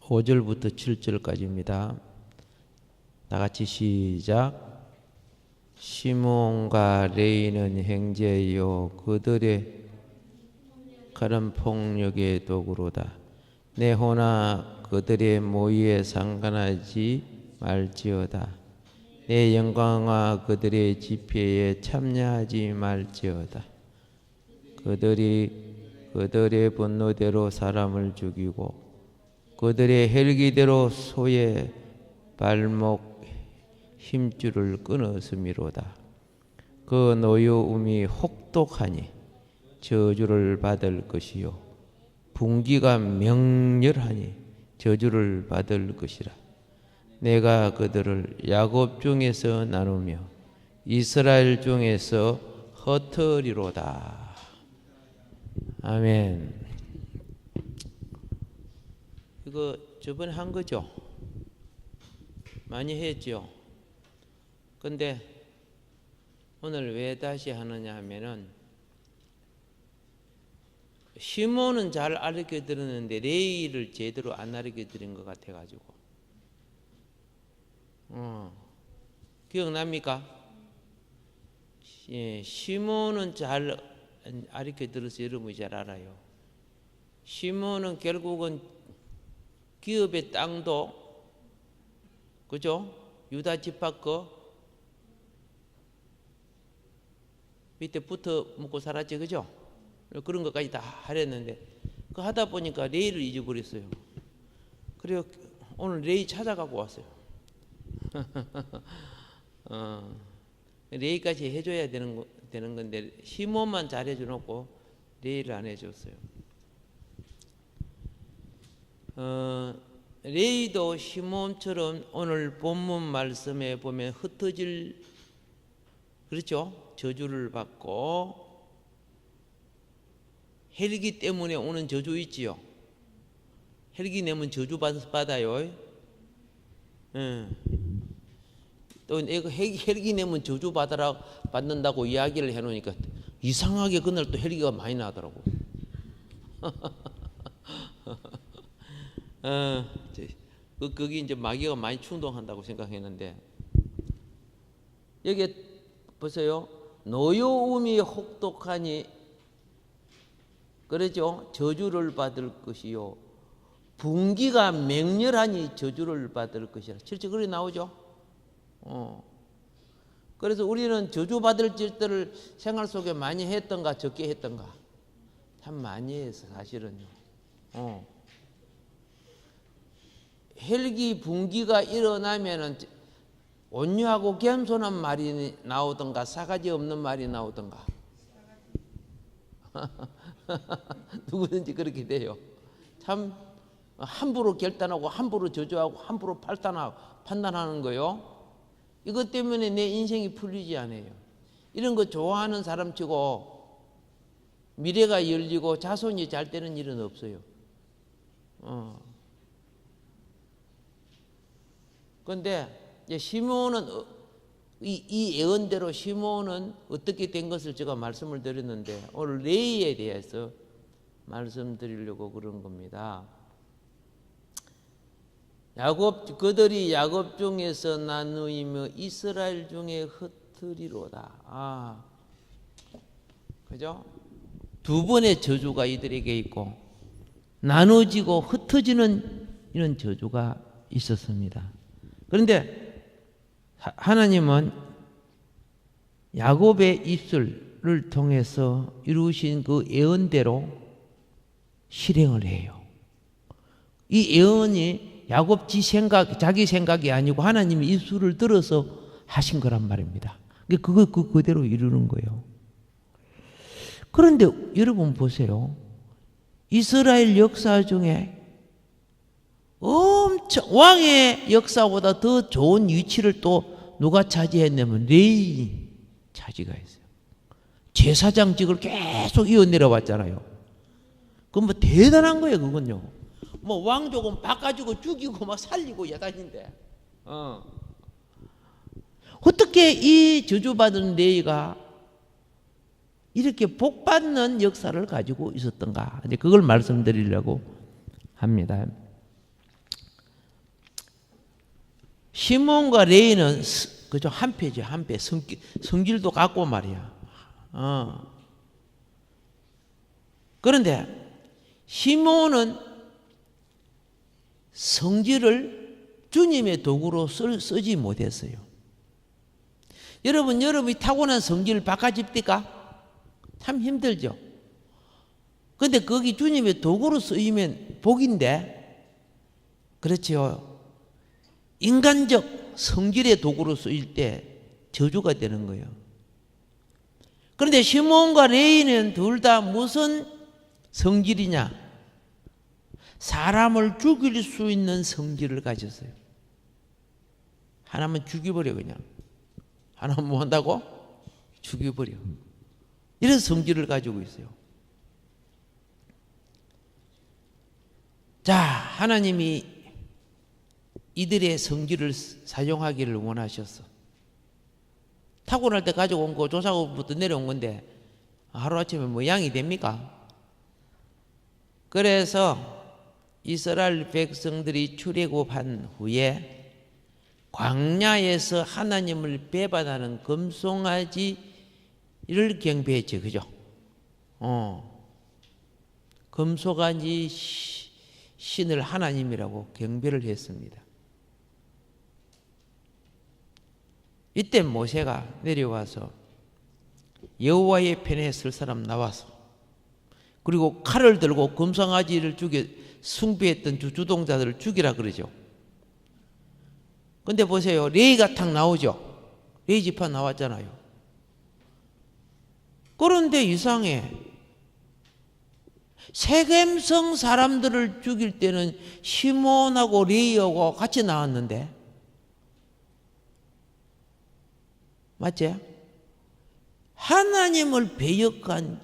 5절부터 7절까지입니다. 다 같이 시작. 시몬과 레위는 형제요 그들의 가른 폭력의 도구로다. 내 호나 그들의 모의에 상관하지 말지어다. 내 영광과 그들의 집회에 참여하지 말지어다. 그들의 분노대로 사람을 죽이고 그들의 헬기대로 소의 발목 힘줄을 끊었음이로다. 그 노여움이 혹독하니 저주를 받을 것이요 분기가 맹렬하니 저주를 받을 것이라. 내가 그들을 야곱 중에서 나누며 이스라엘 중에서 흩으리로다. 아멘. 이거 저번에 한 거죠? 많이 했죠? 근데 오늘 왜 다시 하느냐 하면은 시몬은 잘 알려 드렸는데 레위를 제대로 안 알려 드린 것 같아 가지고 기억납니까? 예, 시몬은 잘 알려 들어서 여러분이 잘 알아요. 시몬은 결국은 기업의 땅도 그죠? 유다 지파 거 밑에 붙어 먹고 살았지, 그죠? 그런 것까지 다 하랬는데 그 하다 보니까 레위를 잊어버렸어요. 그래서 오늘 레위 찾아가고 왔어요. 레위까지 해줘야 되는 건데 시몬만 잘해줘 놓고 레위를 안 해줬어요. 레위도 시몬처럼 오늘 본문 말씀에 보면 흩어질 그렇죠? 저주를 받고 헬기 때문에 오는 저주 있지요. 헬기 내면 저주 받아요. 또 내가 헬기 내면 저주 받는다고 이야기를 해놓으니까 이상하게 그날 또 헬기가 많이 나더라고. 거기 이제 마귀가 많이 충동한다고 생각했는데 여기 보세요. 노여움이 혹독하니 그러죠. 저주를 받을 것이요 분기가 맹렬하니 저주를 받을 것이라. 실제 그렇게 나오죠. 그래서 우리는 저주받을 짓들을 생활 속에 많이 했던가 적게 했던가? 참 많이 해서 사실은요. 헬기 분기가 일어나면은 온유하고 겸손한 말이 나오던가 싸가지 없는 말이 나오던가 누구든지 그렇게 돼요. 참 함부로 결단하고 함부로 저주하고 함부로 판단하는 거요. 이것 때문에 내 인생이 풀리지 않아요. 이런 거 좋아하는 사람치고 미래가 열리고 자손이 잘 되는 일은 없어요. 그런데 시몬은 이 예언대로 시몬은 어떻게 된 것을 제가 말씀을 드렸는데 오늘 레위에 대해서 말씀드리려고 그런 겁니다. 그들이 야곱 중에서 나누이며 이스라엘 중에 흩으리로다. 그죠? 두 번의 저주가 이들에게 있고 나눠지고 흩어지는 이런 저주가 있었습니다. 그런데 하나님은 야곱의 입술을 통해서 이루신 그 예언대로 실행을 해요. 이 예언이 야곱 자기 생각이 아니고 하나님의 입술을 들어서 하신 거란 말입니다. 그거 그대로 이루는 거예요. 그런데 여러분 보세요. 이스라엘 역사 중에 엄청 왕의 역사보다 더 좋은 위치를 또 누가 차지했냐면 레위 차지가 했어요. 제사장직을 계속 이어 내려왔잖아요. 그건 뭐 대단한 거예요, 그건요. 뭐 왕족은 바꿔주고 죽이고 막 살리고 야단인데 어떻게 이 저주받은 레위가 이렇게 복받는 역사를 가지고 있었던가? 이제 그걸 말씀드리려고 합니다. 시몬과 레위는 그죠, 한패죠, 한패. 성질도 같고 말이야. 그런데 시몬은 성질을 주님의 도구로 쓰지 못했어요. 여러분이 타고난 성질을 바꿔집니까? 참 힘들죠. 근데 거기 주님의 도구로 쓰이면 복인데, 그렇지요. 인간적 성질의 도구로 쓰일 때 저주가 되는 거예요. 그런데 시몬과 레위는 둘 다 무슨 성질이냐? 사람을 죽일 수 있는 성질을 가졌어요. 하나면 죽여버려, 그냥. 하나면 뭐 한다고? 죽여버려. 이런 성질을 가지고 있어요. 자, 하나님이 이들의 성질을 사용하기를 원하셨어. 타고날 때 가지고 온 거 조상으로부터 내려온 건데 하루아침에 뭐 양이 됩니까? 그래서 이스라엘 백성들이 출애굽한 후에 광야에서 하나님을 배반하는 금송아지를 경배했죠. 그죠? 금송아지 신을 하나님이라고 경배를 했습니다. 이때 모세가 내려와서 여호와의 편에 설 사람 나와서, 그리고 칼을 들고 금송아지를 죽여 숭배했던 주동자들을 죽이라 그러죠. 근데 보세요, 레위가 탁 나오죠. 레위 지파 나왔잖아요. 그런데 이상해. 세겜성 사람들을 죽일 때는 시몬하고 레위하고 같이 나왔는데, 맞지? 하나님을 배역한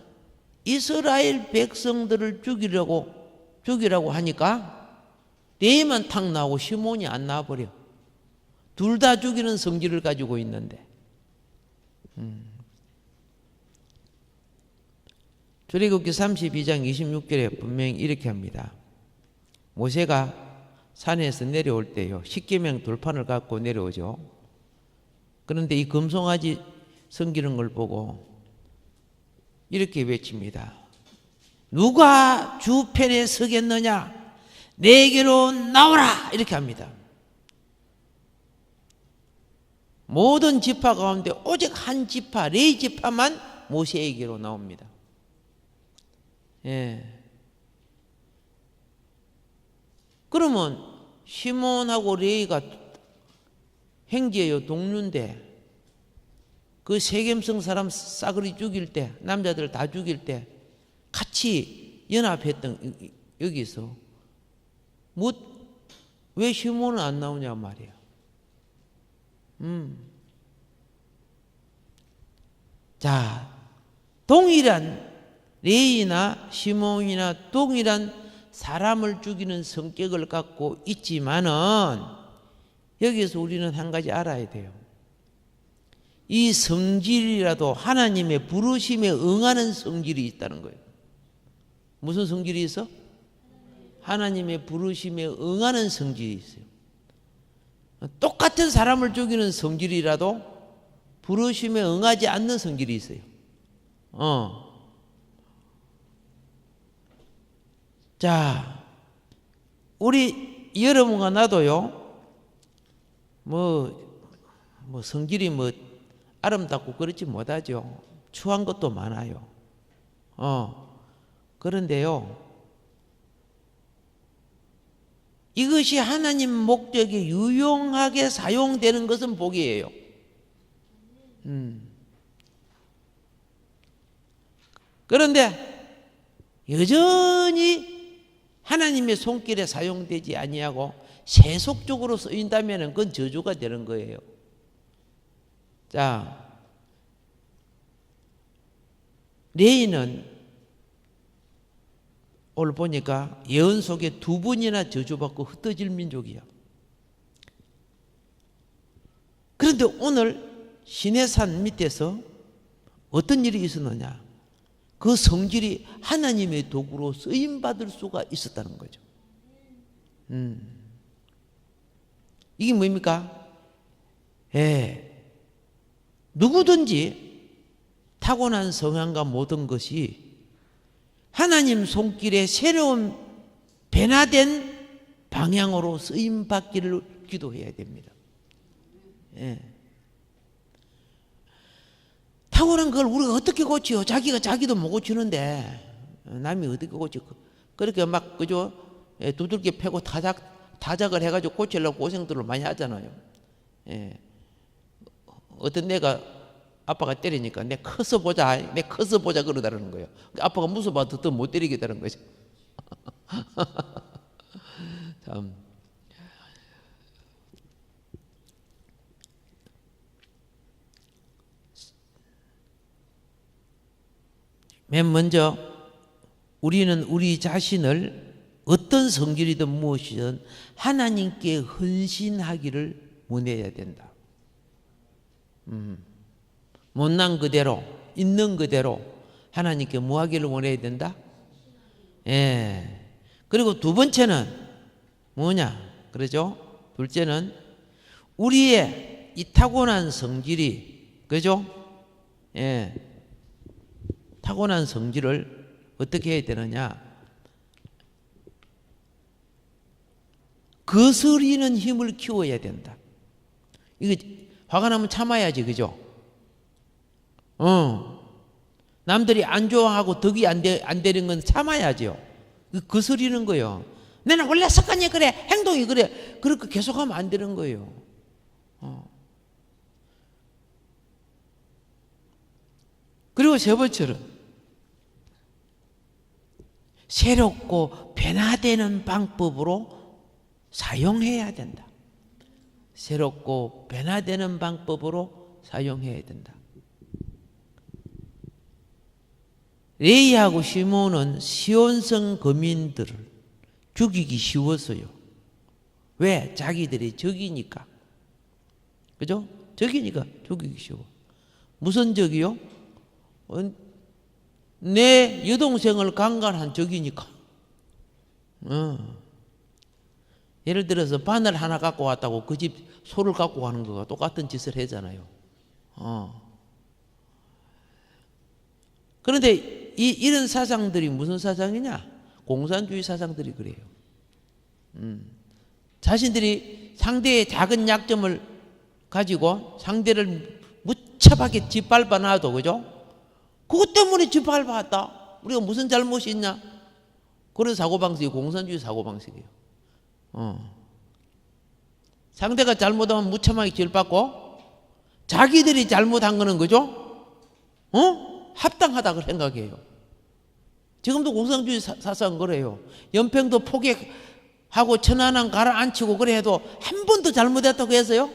이스라엘 백성들을 죽이라고 하니까 레위만 탁 나오고 시몬이 안 나와버려. 둘 다 죽이는 성질을 가지고 있는데. 출애굽기 32장 26절에 분명히 이렇게 합니다. 모세가 산에서 내려올 때요, 십계명 돌판을 갖고 내려오죠. 그런데 이 금송아지 섬기는 걸 보고 이렇게 외칩니다. 누가 주 편에 서겠느냐? 내게로 나오라! 이렇게 합니다. 모든 지파 가운데 오직 한 지파, 레위 지파만 모세에게로 나옵니다. 예. 그러면 시몬하고 레위가 형제요, 동료인데 그 세겜성 사람 싸그리 죽일 때, 남자들 다 죽일 때 같이 연합했던 여기서 왜 시몬은 안 나오냐 말이야. 자, 동일한 레위나 시몬이나 동일한 사람을 죽이는 성격을 갖고 있지만은 여기서 우리는 한 가지 알아야 돼요. 이 성질이라도 하나님의 부르심에 응하는 성질이 있다는 거예요. 무슨 성질이 있어? 하나님의 부르심에 응하는 성질이 있어요. 똑같은 사람을 죽이는 성질이라도 부르심에 응하지 않는 성질이 있어요. 자, 우리 여러분과 나도요, 성질이 아름답고 그렇지 못하죠. 추한 것도 많아요. 그런데요, 이것이 하나님 목적에 유용하게 사용되는 것은 복이에요. 그런데 여전히 하나님의 손길에 사용되지 아니하고 세속적으로 쓰인다면 그건 저주가 되는 거예요. 자, 레위는 오늘 보니까 예언 속에 2번이나 저주받고 흩어질 민족이야. 그런데 오늘 시내산 밑에서 어떤 일이 있었느냐? 그 성질이 하나님의 도구로 쓰임받을 수가 있었다는 거죠. 이게 뭡니까? 예, 누구든지 타고난 성향과 모든 것이 하나님 손길에 새로운 변화된 방향으로 쓰임 받기를 기도해야 됩니다. 예. 타고난 걸 우리가 어떻게 고치요? 자기가 자기도 못 고치는데 남이 어떻게 고치? 그렇게 막 그죠? 예, 두들겨 패고 타작을 해가지고 고치려고 고생들을 많이 하잖아요. 예. 어떤 내가 아빠가 때리니까 내 커서 보자 그러다는 거예요. 아빠가 무서워도 더 못 때리겠다는 거죠. 참. 맨 먼저 우리는 우리 자신을 어떤 성질이든 무엇이든 하나님께 헌신하기를 원해야 된다. 못난 그대로 있는 그대로 하나님께 뭐 하기를 원해야 된다? 예. 그리고 두 번째는 뭐냐? 그러죠? 둘째는 우리의 이 타고난 성질이, 그죠? 예. 타고난 성질을 어떻게 해야 되느냐? 거스리는 힘을 키워야 된다. 이거 화가 나면 참아야지, 그죠? 남들이 안 좋아하고 덕이 안 되는 건 참아야죠. 거스리는 거예요. 내는 원래 습관이 그래, 행동이 그래. 그렇게 계속하면 안 되는 거예요. 그리고 세 번째는 새롭고 변화되는 방법으로 사용해야 된다. 새롭고 변화되는 방법으로 사용해야 된다. 레이하고 시몬은 시온성 거민들을 죽이기 쉬웠어요. 왜? 자기들이 적이니까. 그죠? 적이니까 죽이기 쉬워. 무슨 적이요? 내 여동생을 강간한 적이니까. 예를 들어서 바늘 하나 갖고 왔다고 그 집 소를 갖고 가는 거가 똑같은 짓을 하잖아요. 그런데 이런 사상들이 무슨 사상이냐? 공산주의 사상들이 그래요. 자신들이 상대의 작은 약점을 가지고 상대를 무차하게 짓밟아 놔도, 그죠? 그것 때문에 짓밟았다. 우리가 무슨 잘못이 있냐? 그런 사고방식이 공산주의 사고방식이에요. 상대가 잘못하면 무참하게 짓밟고 자기들이 잘못한 거는, 그죠? 합당하다고 생각해요. 지금도 공산주의 사상은 그래요. 연평도 포격하고 천안함 가라앉히고 그래 해도 한 번도 잘못했다고 해서요?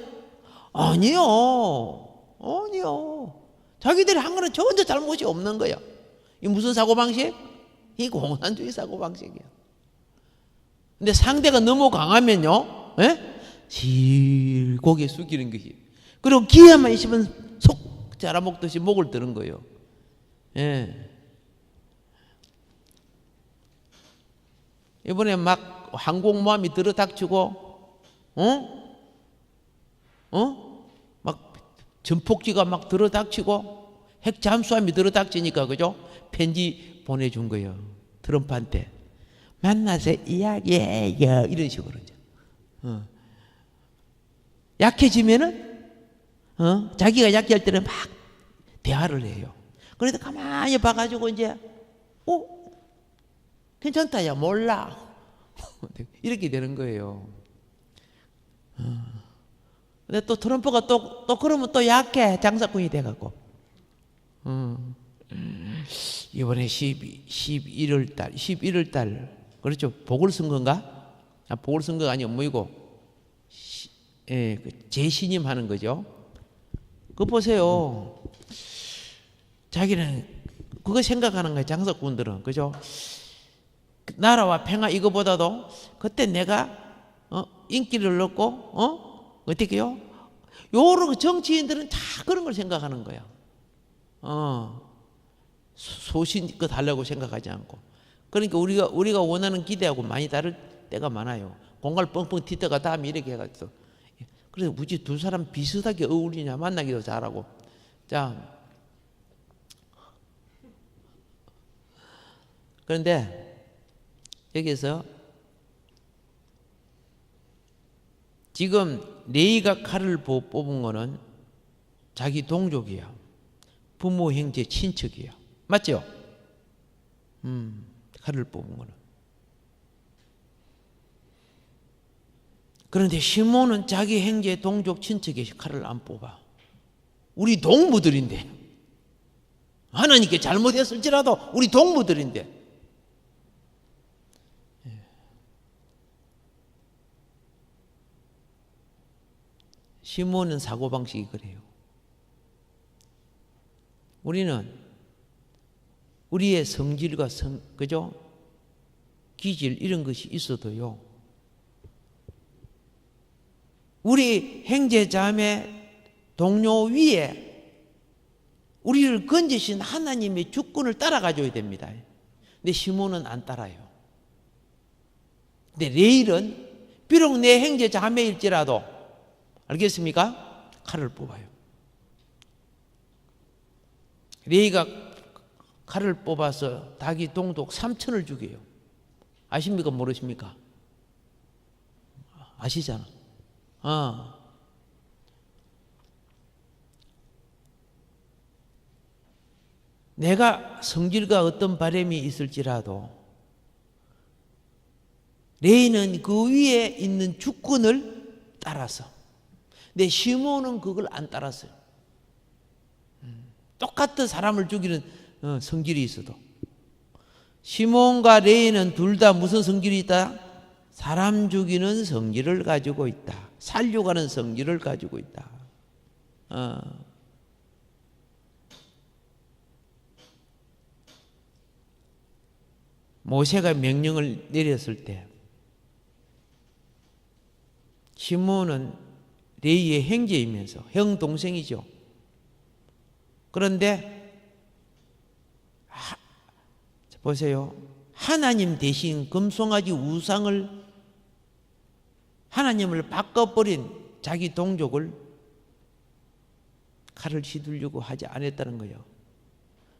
아니요. 자기들이 한 거는 전혀 잘못이 없는 거야. 이 무슨 사고방식? 이 공산주의 사고방식이야. 근데 상대가 너무 강하면요, 실 고개 숙이는 것이. 그리고 기회만 있으면 속 자라먹듯이 목을 드는 거예요. 예. 이번에 막 항공모함이 들어닥치고, 막 전폭기가 막 들어닥치고 핵 잠수함이 들어닥치니까, 그죠? 편지 보내준 거예요. 트럼프한테. 만나서 이야기해요. 이런 식으로. 약해지면은, 자기가 약해할 때는 막 대화를 해요. 그래도 가만히 봐가지고 이제, 괜찮다, 야, 몰라. 이렇게 되는 거예요. 근데 또 트럼프가 또 그러면 또 약해. 장사꾼이 돼갖고. 이번에 11월 달, 그렇죠. 보궐선거인가? 보궐선거가 아니고 뭐이고, 재신임 하는 거죠. 그거 보세요. 자기는 그거 생각하는 거예요. 장사꾼들은. 그죠? 나라와 평화 이거보다도 그때 내가 인기를 얻고 어떻게요? 여러 정치인들은 다 그런 걸 생각하는 거야. 소신껏 하려고 생각하지 않고. 그러니까 우리가 원하는 기대하고 많이 다를 때가 많아요. 공갈 뻥뻥 튀다가 다음에 이렇게 해가지고 그래서 굳이 두 사람 비슷하게 어울리냐, 만나기도 잘하고. 자, 그런데 여기서 지금 레이가 칼을 뽑은 거는 자기 동족이야. 부모, 형제, 친척이야. 맞죠? 칼을 뽑은 거는. 그런데 시몬은 자기 형제, 동족, 친척의 칼을 안 뽑아. 우리 동무들인데. 하나님께 잘못했을지라도 우리 동무들인데. 시몬은 사고방식이 그래요. 우리는 우리의 성질과 그죠? 기질 이런 것이 있어도요. 우리 형제 자매 동료 위에 우리를 건지신 하나님의 주권을 따라가줘야 됩니다. 근데 시몬은 안 따라요. 근데 레일은 비록 내 형제 자매일지라도 알겠습니까? 칼을 뽑아요. 레이가 칼을 뽑아서 자기 동족 3천을 죽여요. 아십니까? 모르십니까? 아시잖아. 내가 성질과 어떤 바람이 있을지라도 레이는 그 위에 있는 주권을 따라서, 근데 시몬은 그걸 안 따랐어요. 똑같은 사람을 죽이는 성질이 있어도. 시몬과 레이는 둘 다 무슨 성질이 있다? 사람 죽이는 성질을 가지고 있다. 살려가는 성질을 가지고 있다. 모세가 명령을 내렸을 때 시몬은 레이의 형제이면서 형 동생이죠. 그런데 보세요. 하나님 대신 금송아지 우상을 하나님을 바꿔버린 자기 동족을 칼을 휘두르려고 하지 않았다는 거예요.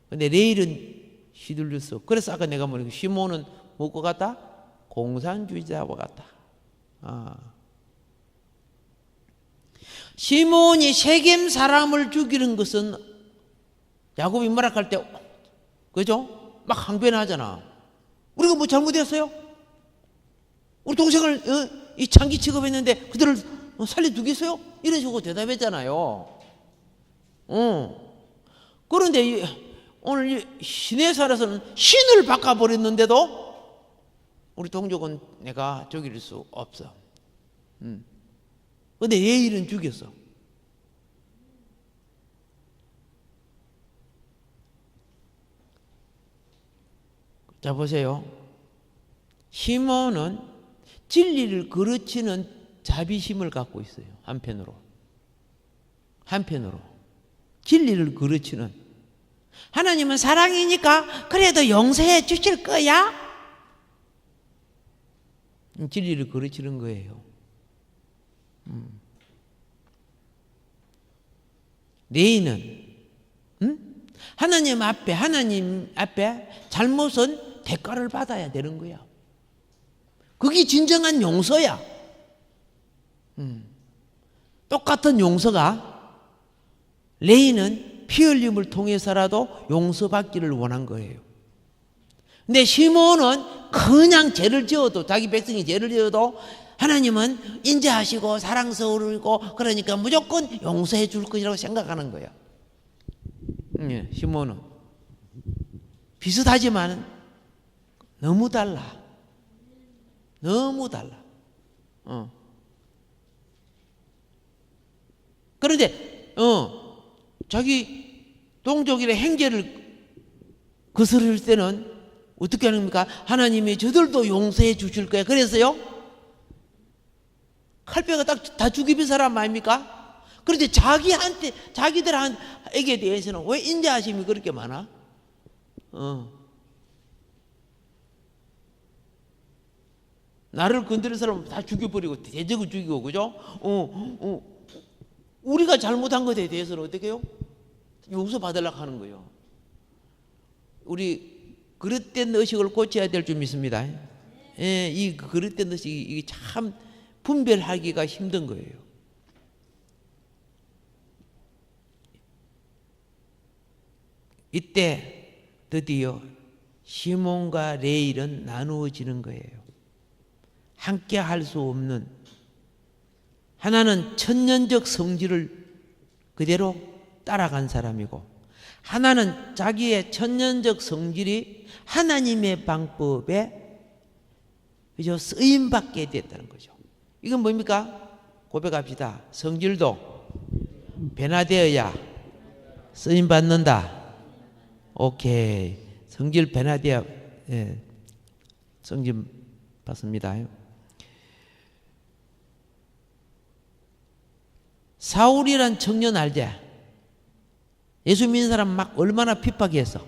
그런데 레일은 휘둘렸어. 그래서 아까 내가 말한 시몬은 뭐과 같다? 공산주의자와 같다. 시몬이 세겜 사람을 죽이는 것은 야곱이 말할 때 그죠? 막 항변하잖아. 우리가 뭐 잘못했어요? 우리 동생을 이 장기 취급했는데 그들을 살려두겠어요? 이런 식으로 대답했잖아요. 그런데 오늘 시내산에서는 신을 바꿔버렸는데도 우리 동족은 내가 죽일 수 없어. 근데 예일은 죽였어. 자, 보세요. 시몬은 진리를 그르치는 자비심을 갖고 있어요. 한편으로. 진리를 그르치는. 하나님은 사랑이니까 그래도 용서해 주실 거야? 진리를 그르치는 거예요. 레이는 하나님 앞에 잘못은 대가를 받아야 되는 거야. 그게 진정한 용서야. 똑같은 용서가 레이는 피 흘림을 통해서라도 용서받기를 원한 거예요. 근데 시몬은 그냥 죄를 지어도, 자기 백성이 죄를 지어도 하나님은 인자하시고 사랑스러우시고 그러니까 무조건 용서해 줄 것이라고 생각하는 거야. 시몬은 비슷하지만 너무 달라. 그런데 자기 동족이나 형제를 거스를 때는 어떻게 하십니까? 하나님이 저들도 용서해 주실 거야. 그래서요 칼뼈가 딱 다 죽이는 사람 아닙니까? 그런데 자기들에게 대해서는 왜 인자하심이 그렇게 많아? 나를 건드릴 사람은 다 죽여버리고 대적을 죽이고, 그죠? 우리가 잘못한 것에 대해서는 어떻게 해요? 용서받으려고 하는 거예요. 우리 그릇된 의식을 고쳐야 될 줄 믿습니다. 예, 이 그릇된 의식이 이게 참 분별하기가 힘든 거예요. 이때 드디어 시몬과 레일은 나누어지는 거예요. 함께 할 수 없는, 하나는 천년적 성질을 그대로 따라간 사람이고, 하나는 자기의 천년적 성질이 하나님의 방법에 그죠? 쓰임받게 됐다는 거죠. 이건 뭡니까? 고백합시다. 성질도 변화되어야 쓰임받는다. 오케이. 성질 변화되어, 예, 성질 받습니다. 사울이란 청년 알지? 예수 믿는 사람 막 얼마나 핍박했어.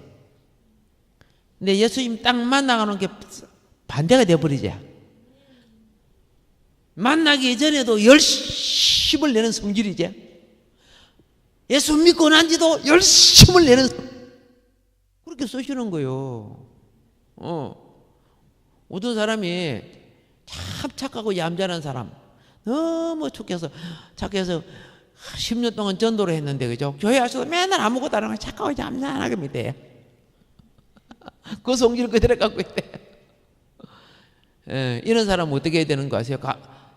근데 예수님 딱 만나가는 게 반대가 되어버리지. 만나기 전에도 열심을 내는 성질이지. 예수 믿고 난 지도 열심을 내는, 그렇게 쓰시는 거예요. 어떤 사람이 참 착하고 얌전한 사람, 너무 착해서 10년 동안 전도를 했는데, 그죠? 교회 와서도 맨날 아무것도 안 하고 착하고 얌전하게 믿대. 그 성질을 그대로 갖고 있대. 예, 이런 사람은 어떻게 해야 되는 거 아세요?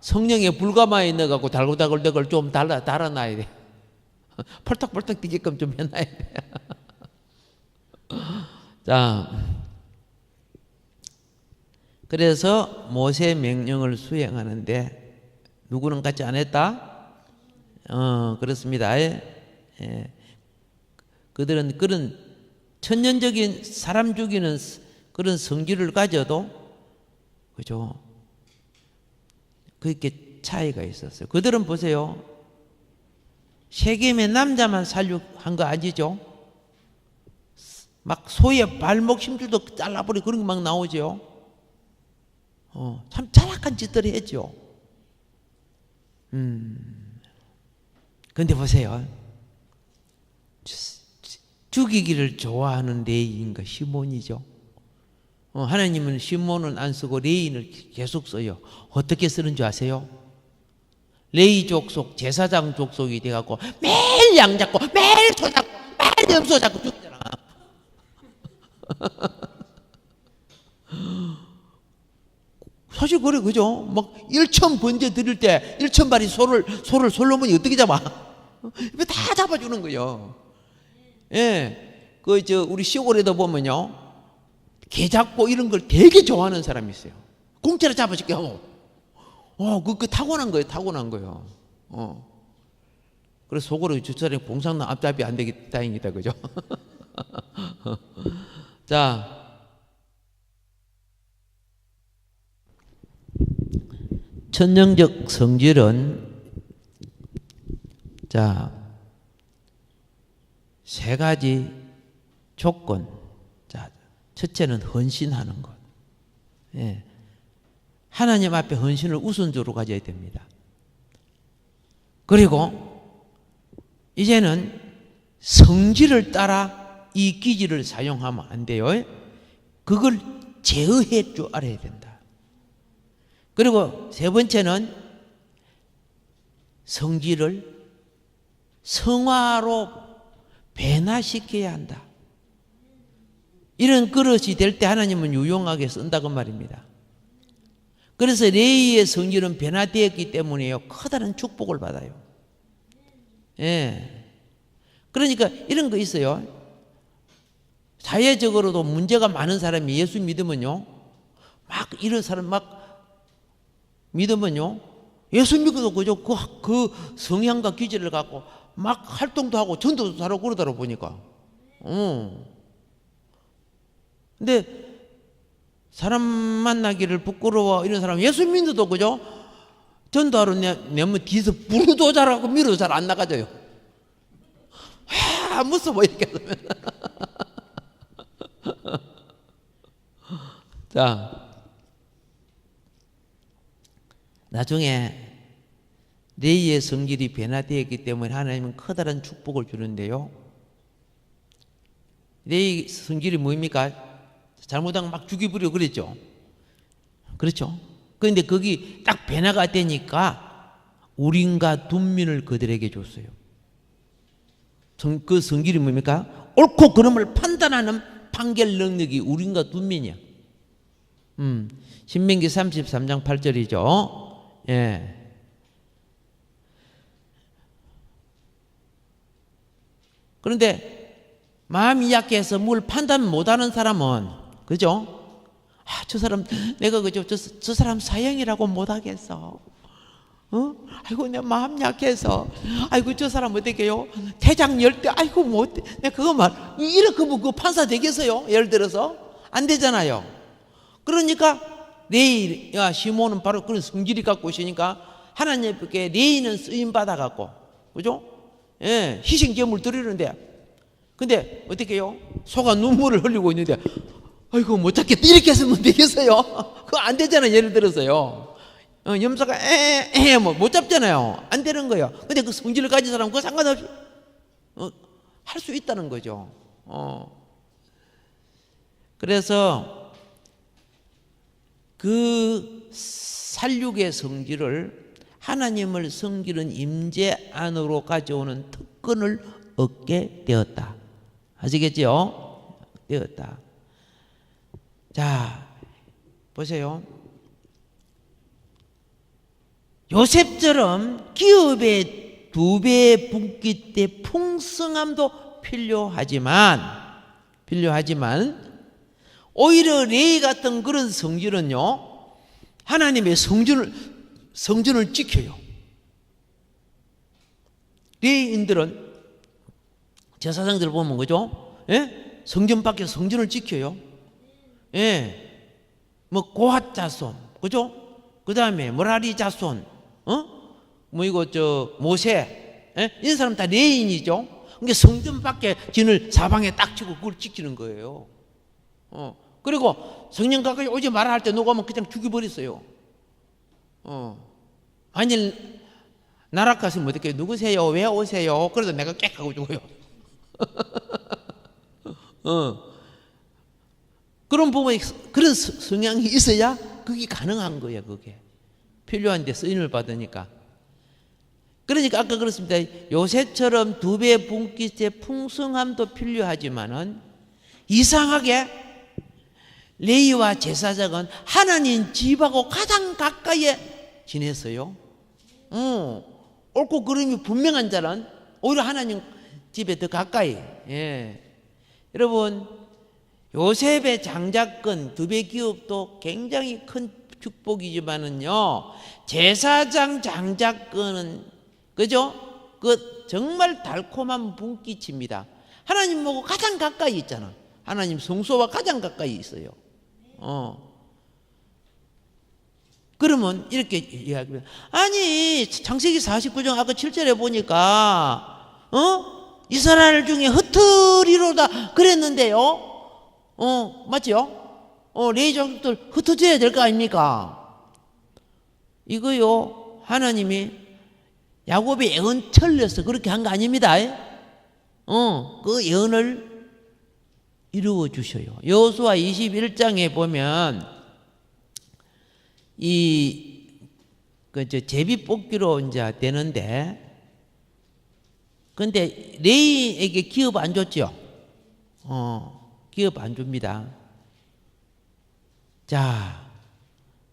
성령에 불가마에 넣어갖고 달고달골 좀 달아놔야 돼. 펄떡펄떡 뛰게끔 좀 해놔야 돼. 자, 그래서 모세 명령을 수행하는데 누구는 같이 안 했다? 그렇습니다. 예. 그들은 그런 천년적인 사람 죽이는 그런 성질을 가져도, 그죠? 그렇게 차이가 있었어요. 그들은 보세요. 세겜의 남자만 살육한 거 아니죠? 막 소의 발목 힘줄도 잘라버리고 그런 거 막 나오죠. 참 타락한 짓들을 했죠. 근데 보세요. 죽이기를 좋아하는 레위인가 시몬이죠. 하나님은 시몬은 안 쓰고 레위인을 계속 써요. 어떻게 쓰는 줄 아세요? 레위 족속, 제사장 족속이 돼갖고 매일 양 잡고 매일 소 잡고 매일 염소 잡고 죽잖아. 사실 그래, 그죠? 막 1천 번제 드릴 때 1,000마리 소를 솔로몬이 어떻게 잡아? 다 잡아주는 거예요. 예, 우리 시골에도 보면요, 개 잡고 이런 걸 되게 좋아하는 사람이 있어요. 공짜로 잡아줄게 하고. 그 타고난 거예요, 타고난 거예요. 그래서 속으로 저 사람이 봉상나 앞잡이 안 되기 다행이다, 그죠? 자, 천년적 성질은 자, 세 가지 조건. 자, 첫째는 헌신하는 것. 예. 하나님 앞에 헌신을 우선적으로 가져야 됩니다. 그리고 이제는 성질을 따라 이 기질을 사용하면 안 돼요. 그걸 제어해 줄 알아야 된다. 그리고 세 번째는 성질을 성화로 변화시켜야 한다. 이런 그릇이 될 때 하나님은 유용하게 쓴다고 말입니다. 그래서 레위의 성질은 변화되었기 때문에요, 커다란 축복을 받아요. 예. 그러니까 이런 거 있어요. 사회적으로도 문제가 많은 사람이 예수 믿으면요, 막 이런 사람 막 믿으면요, 예수 믿고도 그저 그 성향과 기질을 갖고 막 활동도 하고 전도도 잘하고 그러더라 보니까. 근데 사람 만나기를 부끄러워 이런 사람 예수 믿어도 그죠? 전도하러 내면 뒤에서 부르도 잘하고 밀어도 잘 안 나가져요. 무서워 이렇게 하면. 자, 나중에 레이의 성질이 변화되었기 때문에 하나님은 커다란 축복을 주는데요. 레이 성질이 뭐입니까? 잘못하면 막 죽여버려 그랬죠. 그렇죠. 그런데 거기 딱 변화가 되니까 우린과 둔민을 그들에게 줬어요. 그 성질이 뭡니까? 옳고 그름을 판단하는 판결 능력이 우린과 둔민이야. 신명기 33장 8절이죠. 예. 그런데 마음이 약해서 뭘 판단 못하는 사람은, 그죠? 저 사람 내가 그죠? 저 사람 사형이라고 못하겠어. 아이고 내 마음 약해서, 아이고 저 사람 어떻게요? 대장 열 때, 아이고 못, 내가 그거만 이렇게 하면 그 판사 되겠어요? 예를 들어서 안 되잖아요. 그러니까 레이와 시몬은 바로 그런 성질이 갖고 있으니까 하나님께 레이는 쓰임 받아 갖고, 그죠? 예, 희생 제물 드리는데, 근데 어떻게 해요? 소가 눈물을 흘리고 있는데, 아이고 못 잡겠다 이렇게 했으면 되겠어요? 그거 안 되잖아요. 예를 들어서요. 염소가 뭐 못 잡잖아요. 안 되는 거예요. 근데 그 성질을 가진 사람은 그거 상관없이 할 수 있다는 거죠. 그래서 그 살육의 성질을, 하나님을 섬기는 임재 안으로 가져오는 특권을 얻게 되었다. 아시겠죠? 되었다. 자, 보세요. 요셉처럼 기업의 2배 붓기 때 풍성함도 필요하지만 오히려 레이 같은 그런 성질은요, 하나님의 성전을 지켜요. 레이인들은 제사장들 보면 그죠? 예? 성전 밖에 성전을 지켜요. 예. 뭐 고핫 자손, 그죠? 그 다음에 머라리 자손, 뭐 이거 모세, 예? 이 사람 다 레인이죠. 그러니까 성전 밖에 진을 사방에 딱 치고 그걸 지키는 거예요. 그리고 성령 가까이 오지 마라 할 때 누가 하면 그냥 죽여버렸어요. 만일 나락가시면 어떻게, 누구세요? 왜 오세요? 그래도 내가 꽥 하고 죽어요. 그런 부분이, 그런 성향이 있어야 그게 가능한 거예요. 그게 필요한데 쓰임을 받으니까. 그러니까 아까 그렇습니다. 요새처럼 2배 분깃의 풍성함도 필요하지만은 이상하게 레위와 제사장은 하나님 집하고 가장 가까이에 지냈어요. 옳고 그름이 분명한 자는 오히려 하나님 집에 더 가까이. 예. 여러분, 요셉의 장자권 2배 기업도 굉장히 큰 축복이지만은요, 제사장 장자권은, 그죠? 그 정말 달콤한 분깃입니다. 하나님 보고 가장 가까이 있잖아. 하나님 성소와 가장 가까이 있어요. 그러면 이렇게 이야기해요. 아니, 창세기 49장 아까 7절에 보니까 이스라엘 중에 흩트리로다 그랬는데요. 맞죠? 레위 족속들 흩어져야 될 거 아닙니까? 이거요, 하나님이 야곱의 예언 틀려서 그렇게 한 거 아닙니다. 그 예언을 이루어 주셔요. 여호수아 21장에 보면 제비 뽑기로 이제 되는데, 근데 레이에게 기업 안 줬죠. 기업 안 줍니다. 자,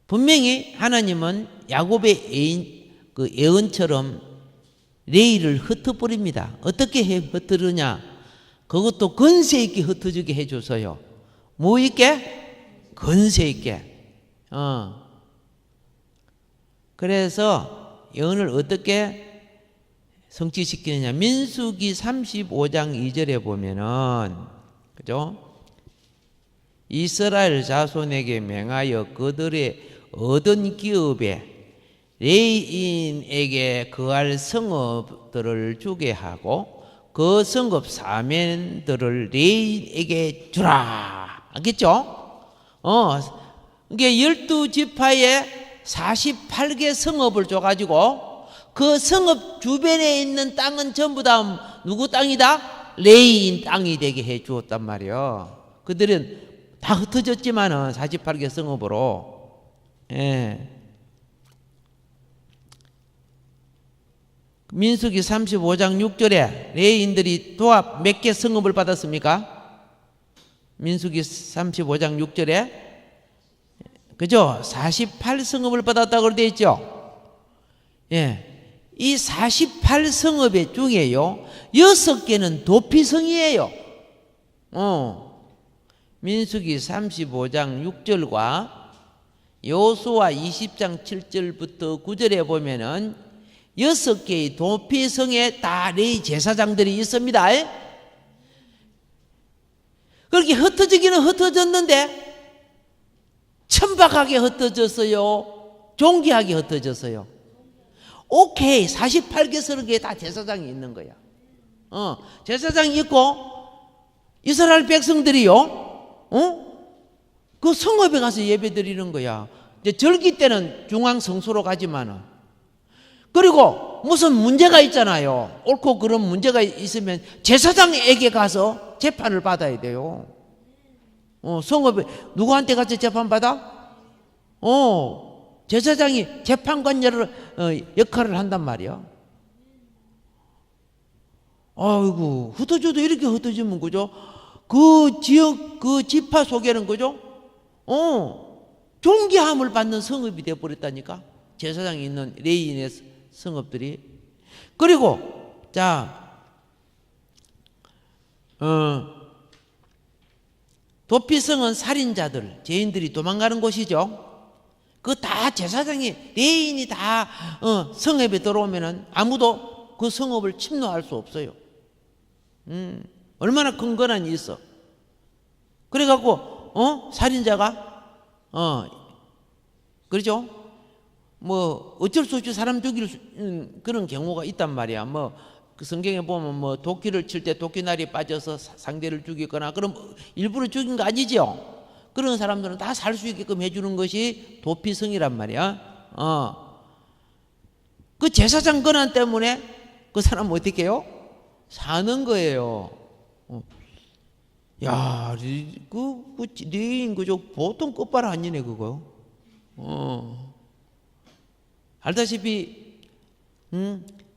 분명히 하나님은 야곱의 예언처럼 레이를 흩어버립니다. 어떻게 흩어르냐? 그것도 권세 있게 흩어지게 해줘서요. 뭐 있게? 권세 있게. 그래서 예언을 어떻게 성취시키느냐? 민수기 35장 2절에 보면은, 그죠? 이스라엘 자손에게 맹하여 그들의 얻은 기업에 레위인에게 거할 성읍들을 주게 하고 그 성읍 사면들을 레위인에게 주라. 알겠죠? 이게 12지파의 48개 성읍을 줘가지고 그 성읍 주변에 있는 땅은 전부 다 누구 땅이다? 레위인 땅이 되게 해 주었단 말이에요. 그들은 다 흩어졌지만은 48개 성읍으로. 예. 민수기 35장 6절에 레위인들이 도합 몇 개 성읍을 받았습니까? 민수기 35장 6절에 그죠? 48성읍을 받았다고 되어 있죠. 예. 이 48성읍의 중에요 6개는 도피성이에요. 민수기 35장 6절과 여호수아 20장 7절부터 9절에 보면은 6개의 도피성에 다 레위 제사장들이 있습니다. 그렇게 흩어지기는 흩어졌는데 천박하게 흩어졌어요? 존귀하게 흩어졌어요? 오케이, 48개 성읍에 다 제사장이 있는 거야. 제사장이 있고 이스라엘 백성들이요, 그 성읍에 가서 예배 드리는 거야. 이제 절기 때는 중앙 성소로 가지만은. 그리고 무슨 문제가 있잖아요. 옳고 그런 문제가 있으면 제사장에게 가서 재판을 받아야 돼요. 성읍에 누구한테 가서 재판 받아? 제사장이 재판관 역할을 한단 말이야. 아이고, 흩어져도 이렇게 흩어지면 그죠? 그 지역, 그 지파 속에는 그죠? 존귀함을 받는 성읍이 되어버렸다니까. 제사장이 있는 레위인의 성읍들이. 그리고 자, 도피성은 살인자들, 죄인들이 도망가는 곳이죠. 그 다 제사장이 레위인이 다 성읍에 들어오면은 아무도 그 성읍을 침노할 수 없어요. 얼마나 근거난이 있어. 그래갖고 살인자가 그렇죠? 뭐 어쩔 수 없이 사람 죽일 그런 경우가 있단 말이야. 뭐 그 성경에 보면 뭐 도끼를 칠 때 도끼날이 빠져서 상대를 죽이거나 그럼 일부러 죽인 거 아니죠? 그런 사람들은 다 살 수 있게끔 해주는 것이 도피성이란 말이야. 그 제사장 권한 때문에 그 사람 어떻게 해요? 사는 거예요. 야, 그 레위인 그저 보통 끝발 아니네 그거. 알다시피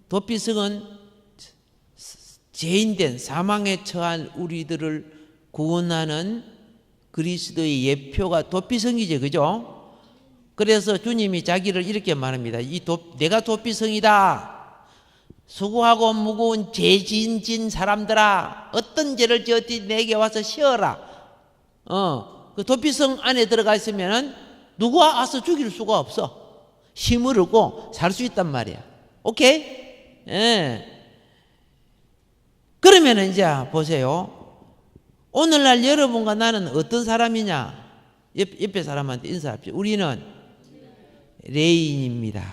도피성은 죄인된 사망에 처한 우리들을 구원하는 그리스도의 예표가 도피성이죠, 그죠? 그래서 주님이 자기를 이렇게 말합니다. 내가 도피성이다. 수고하고 무거운 죄 지은 사람들아, 어떤 죄를 지었든지 내게 와서 쉬어라. 그 도피성 안에 들어가 있으면은 누가 와서 죽일 수가 없어. 힘을 얻고 살 수 있단 말이야. 오케이? 예. 그러면 이제 보세요. 오늘날 여러분과 나는 어떤 사람이냐? 옆에 사람한테 인사합시다. 우리는 레위인입니다.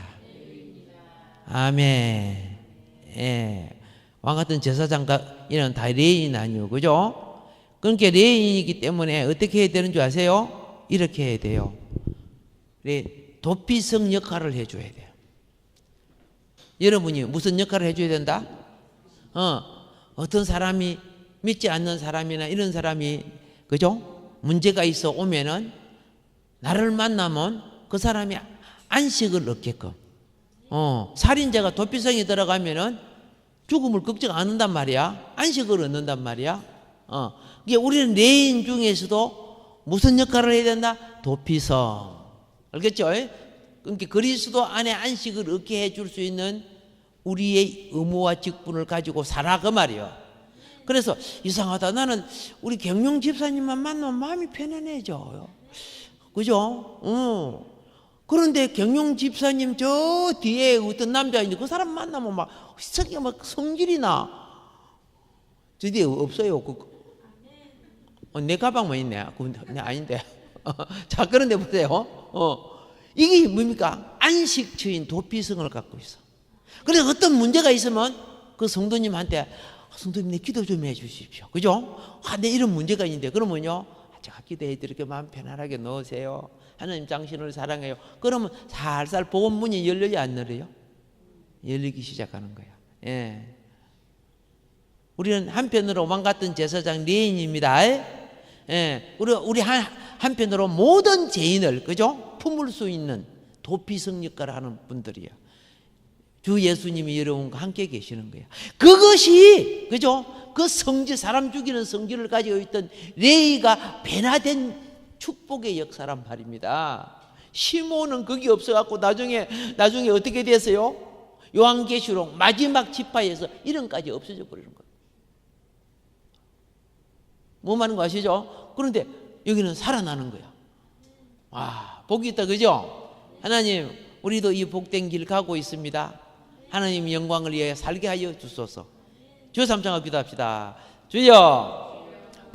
아멘. 예. 왕 같은 제사장과 이런 다 레위인 아니요, 그죠? 그러니까 레위인이기 때문에 어떻게 해야 되는 줄 아세요? 이렇게 해야 돼요. 도피성 역할을 해줘야 돼요. 여러분이 무슨 역할을 해줘야 된다? 어떤 사람이 믿지 않는 사람이나 이런 사람이 그죠? 문제가 있어 오면은 나를 만나면 그 사람이 안식을 얻게끔. 살인자가 도피성에 들어가면은 죽음을 걱정 안 한단 말이야. 안식을 얻는단 말이야. 이게 우리는 레위인 중에서도 무슨 역할을 해야 된다? 도피성. 알겠죠? 그러니까 그리스도 안에 안식을 얻게 해줄 수 있는 우리의 의무와 직분을 가지고 살아 그 말이요. 그래서 이상하다. 나는 우리 경룡 집사님만 만나면 마음이 편안해져요. 그죠? 그런데 경룡 집사님 저 뒤에 어떤 남자인데 그 사람 만나면 막 성질이 나. 저 뒤에 없어요. 내 가방만 있네. 네, 아닌데. 자, 그런데 보세요. 이게 뭡니까? 안식처인 도피성을 갖고 있어. 그래서 어떤 문제가 있으면 그 성도님한테 성도님 내 기도 좀 해 주십시오. 그죠? 내 이런 문제가 있는데 그러면요 제가 기도해 드릴게 마음 편안하게 넣으세요. 하나님 당신을 사랑해요. 그러면 살살 복음 문이 열려요, 안 열려요? 열리기 시작하는 거야. 예. 우리는 한편으로 왕 같은 제사장 레인입니다. 예. 우리 한편으로 모든 죄인을, 그죠? 품을 수 있는 도피성 역할을 하는 분들이야. 주 예수님이 여러분과 함께 계시는 거야. 그것이, 그죠? 그 성질, 사람 죽이는 성질을 가지고 있던 레이가 변화된 축복의 역사란 말입니다. 시몬은 거기 없어갖고 나중에 어떻게 됐어요? 요한계시록 마지막 지파에서 이름까지 없어져 버리는 거예요. 뭐 말하는 거 아시죠? 그런데 여기는 살아나는 거야. 와, 복이 있다, 그죠? 하나님, 우리도 이 복된 길 가고 있습니다. 하나님 영광을 위해 살게 하여 주소서. 주여 삼창하고 기도합시다. 주여,